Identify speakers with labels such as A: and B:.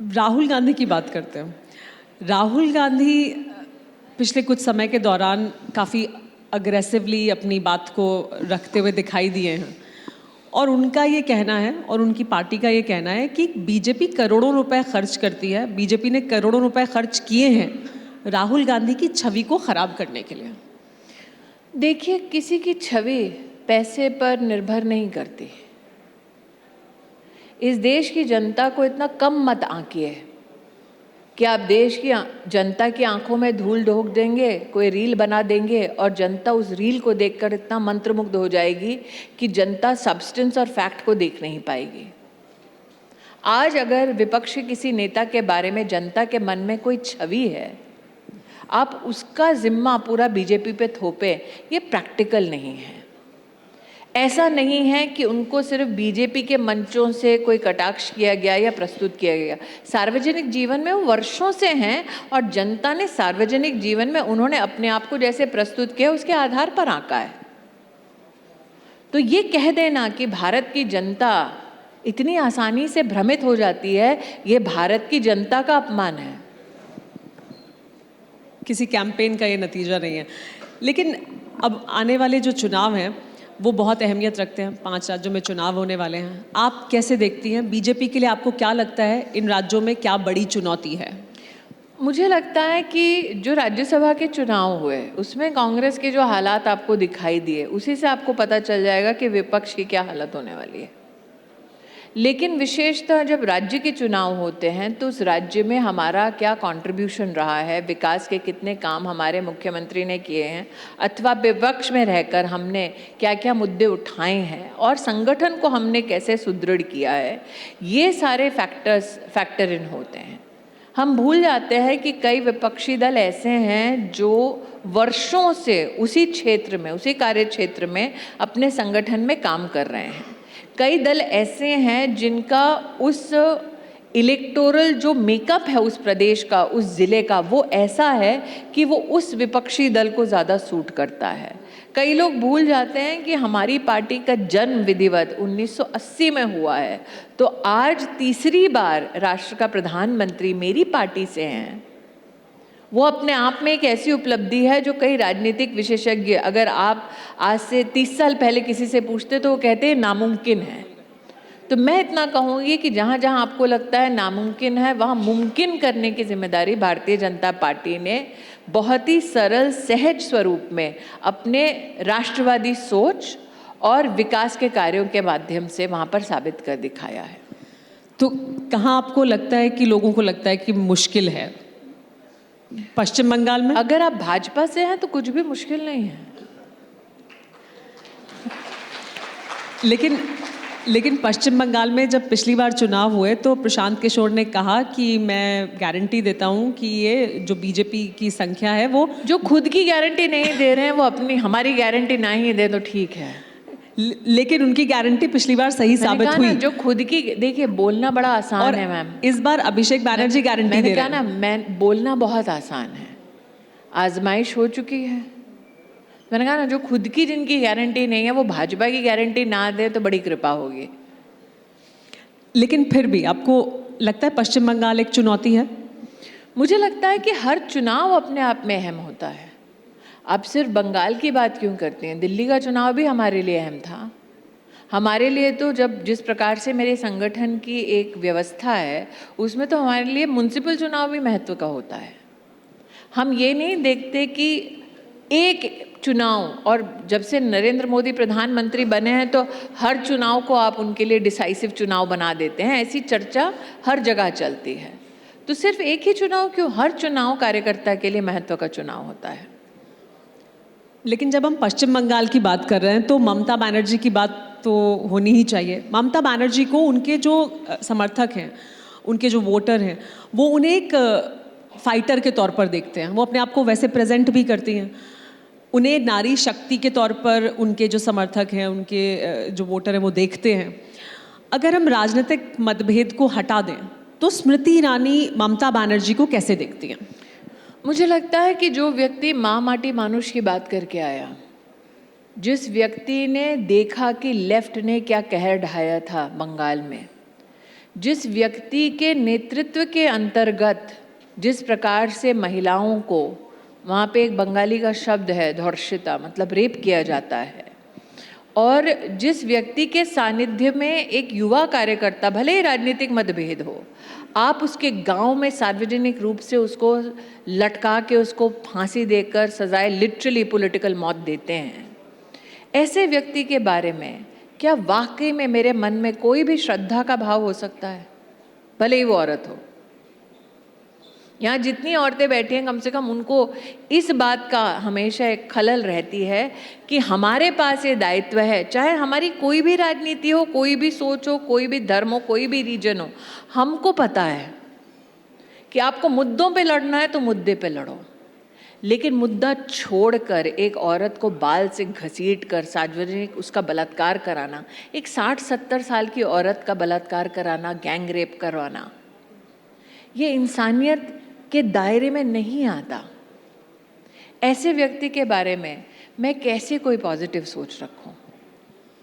A: राहुल गांधी की बात करते हैं। राहुल गांधी पिछले कुछ समय के दौरान काफ़ी अग्रेसिवली अपनी बात को रखते हुए दिखाई दिए हैं और उनका ये कहना है और उनकी पार्टी का ये कहना है कि बीजेपी करोड़ों रुपए खर्च करती है, बीजेपी ने करोड़ों रुपए खर्च किए हैं राहुल गांधी की छवि को ख़राब करने के लिए।
B: देखिए, किसी की छवि पैसे पर निर्भर नहीं करती। इस देश की जनता को इतना कम मत आंकिए कि आप देश की जनता की आंखों में धूल झोंक देंगे, कोई रील बना देंगे और जनता उस रील को देखकर इतना मंत्रमुग्ध हो जाएगी कि जनता सब्सटेंस और फैक्ट को देख नहीं पाएगी। आज अगर विपक्ष के किसी नेता के बारे में जनता के मन में कोई छवि है, आप उसका जिम्मा पूरा बीजेपी पे थोपे, ये प्रैक्टिकल नहीं है। ऐसा नहीं है कि उनको सिर्फ बीजेपी के मंचों से कोई कटाक्ष किया गया या प्रस्तुत किया गया। सार्वजनिक जीवन में वो वर्षों से हैं और जनता ने सार्वजनिक जीवन में उन्होंने अपने आप को जैसे प्रस्तुत किया उसके आधार पर आंका है। तो ये कह देना कि भारत की जनता इतनी आसानी से भ्रमित हो जाती है, ये भारत की जनता का अपमान है।
A: किसी कैंपेन का ये नतीजा नहीं है। लेकिन अब आने वाले जो चुनाव हैं वो बहुत अहमियत रखते हैं। 5 राज्यों में चुनाव होने वाले हैं। आप कैसे देखती हैं, बीजेपी के लिए आपको क्या लगता है इन राज्यों में क्या बड़ी चुनौती है?
B: मुझे लगता है कि जो राज्यसभा के चुनाव हुए उसमें कांग्रेस के जो हालात आपको दिखाई दिए, उसी से आपको पता चल जाएगा कि विपक्ष की क्या हालत होने वाली है। लेकिन विशेषतः जब राज्य के चुनाव होते हैं तो उस राज्य में हमारा क्या कंट्रीब्यूशन रहा है, विकास के कितने काम हमारे मुख्यमंत्री ने किए हैं, अथवा विपक्ष में रहकर हमने क्या क्या मुद्दे उठाए हैं और संगठन को हमने कैसे सुदृढ़ किया है, ये सारे फैक्टर इन होते हैं। हम भूल जाते हैं कि कई विपक्षी दल ऐसे हैं जो वर्षों से उसी क्षेत्र में, उसी कार्य क्षेत्र में अपने संगठन में काम कर रहे हैं। कई दल ऐसे हैं जिनका उस इलेक्टोरल जो मेकअप है उस प्रदेश का, उस ज़िले का, वो ऐसा है कि वो उस विपक्षी दल को ज़्यादा सूट करता है। कई लोग भूल जाते हैं कि हमारी पार्टी का जन्म विधिवत 1980 में हुआ है, तो आज तीसरी बार राष्ट्र का प्रधानमंत्री मेरी पार्टी से हैं। वो अपने आप में एक ऐसी उपलब्धि है जो कई राजनीतिक विशेषज्ञ, अगर आप आज से 30 साल पहले किसी से पूछते तो वो कहते हैं नामुमकिन है। तो मैं इतना कहूँगी कि जहाँ जहाँ आपको लगता है नामुमकिन है, वहाँ मुमकिन करने की जिम्मेदारी भारतीय जनता पार्टी ने बहुत ही सरल सहज स्वरूप में अपने राष्ट्रवादी सोच और विकास के कार्यों के माध्यम से वहाँ पर साबित कर दिखाया है।
A: तो कहाँ आपको लगता है कि लोगों को लगता है कि मुश्किल है? पश्चिम बंगाल में?
B: अगर आप भाजपा से हैं तो कुछ भी मुश्किल नहीं है।
A: लेकिन पश्चिम बंगाल में जब पिछली बार चुनाव हुए तो प्रशांत किशोर ने कहा कि मैं गारंटी देता हूं कि ये जो बीजेपी की संख्या है वो,
B: जो खुद की गारंटी नहीं दे रहे हैं वो अपनी हमारी गारंटी ना ही दे तो ठीक है।
A: लेकिन उनकी गारंटी पिछली बार सही साबित हुई।
B: जो खुद की, देखिए बोलना बड़ा आसान है मैम।
A: इस बार अभिषेक बैनर्जी गारंटी दे रहे हैं।
B: मैं बोलना बहुत आसान है, आजमाइश हो चुकी है। मैंने कहा ना, जो खुद की जिनकी गारंटी नहीं है वो भाजपा की गारंटी ना दे तो बड़ी कृपा होगी।
A: लेकिन फिर भी आपको लगता है पश्चिम बंगाल एक चुनौती है?
B: मुझे लगता है कि हर चुनाव अपने आप में अहम होता है। आप सिर्फ बंगाल की बात क्यों करते हैं? दिल्ली का चुनाव भी हमारे लिए अहम था। हमारे लिए तो जब जिस प्रकार से मेरे संगठन की एक व्यवस्था है उसमें तो हमारे लिए म्युनिसिपल चुनाव भी महत्व का होता है। हम ये नहीं देखते कि एक चुनाव, और जब से नरेंद्र मोदी प्रधानमंत्री बने हैं तो हर चुनाव को आप उनके लिए डिसाइसिव चुनाव बना देते हैं। ऐसी चर्चा हर जगह चलती है। तो सिर्फ एक ही चुनाव क्यों, हर चुनाव कार्यकर्ता के लिए महत्व का चुनाव होता है।
A: लेकिन जब हम पश्चिम बंगाल की बात कर रहे हैं तो ममता बनर्जी की बात तो होनी ही चाहिए। ममता बनर्जी को उनके जो समर्थक हैं, उनके जो वोटर हैं, वो उन्हें एक फाइटर के तौर पर देखते हैं। वो अपने आप को वैसे प्रेजेंट भी करती हैं। उन्हें नारी शक्ति के तौर पर उनके जो समर्थक हैं, उनके जो वोटर हैं, वो देखते हैं। अगर हम राजनीतिक मतभेद को हटा दें तो स्मृति ईरानी ममता बनर्जी को कैसे देखती हैं?
B: मुझे लगता है कि जो व्यक्ति माँ माटी मानुष की बात करके आया, जिस व्यक्ति ने देखा कि लेफ्ट ने क्या कहर ढाया था बंगाल में, जिस व्यक्ति के नेतृत्व के अंतर्गत जिस प्रकार से महिलाओं को, वहाँ पे एक बंगाली का शब्द है धर्षिता, मतलब रेप किया जाता है, और जिस व्यक्ति के सानिध्य में एक युवा कार्यकर्ता, भले ही राजनीतिक मतभेद हो, आप उसके गांव में सार्वजनिक रूप से उसको लटका के उसको फांसी देकर सजाए, लिटरली पॉलिटिकल मौत देते हैं, ऐसे व्यक्ति के बारे में क्या वाकई में मेरे मन में कोई भी श्रद्धा का भाव हो सकता है, भले ही वो औरत हो? यहाँ जितनी औरतें बैठी हैं, कम से कम उनको इस बात का हमेशा एक खलल रहती है कि हमारे पास ये दायित्व है, चाहे हमारी कोई भी राजनीति हो, कोई भी सोच हो, कोई भी धर्म हो, कोई भी रीजन हो, हमको पता है कि आपको मुद्दों पे लड़ना है तो मुद्दे पे लड़ो, लेकिन मुद्दा छोड़कर एक औरत को बाल से घसीट कर सार्वजनिक उसका बलात्कार कराना, एक 60-70 साल की औरत का बलात्कार कराना, गैंग रेप करवाना, ये इंसानियत के दायरे में नहीं आता। ऐसे व्यक्ति के बारे में मैं कैसे कोई पॉजिटिव सोच रखूं?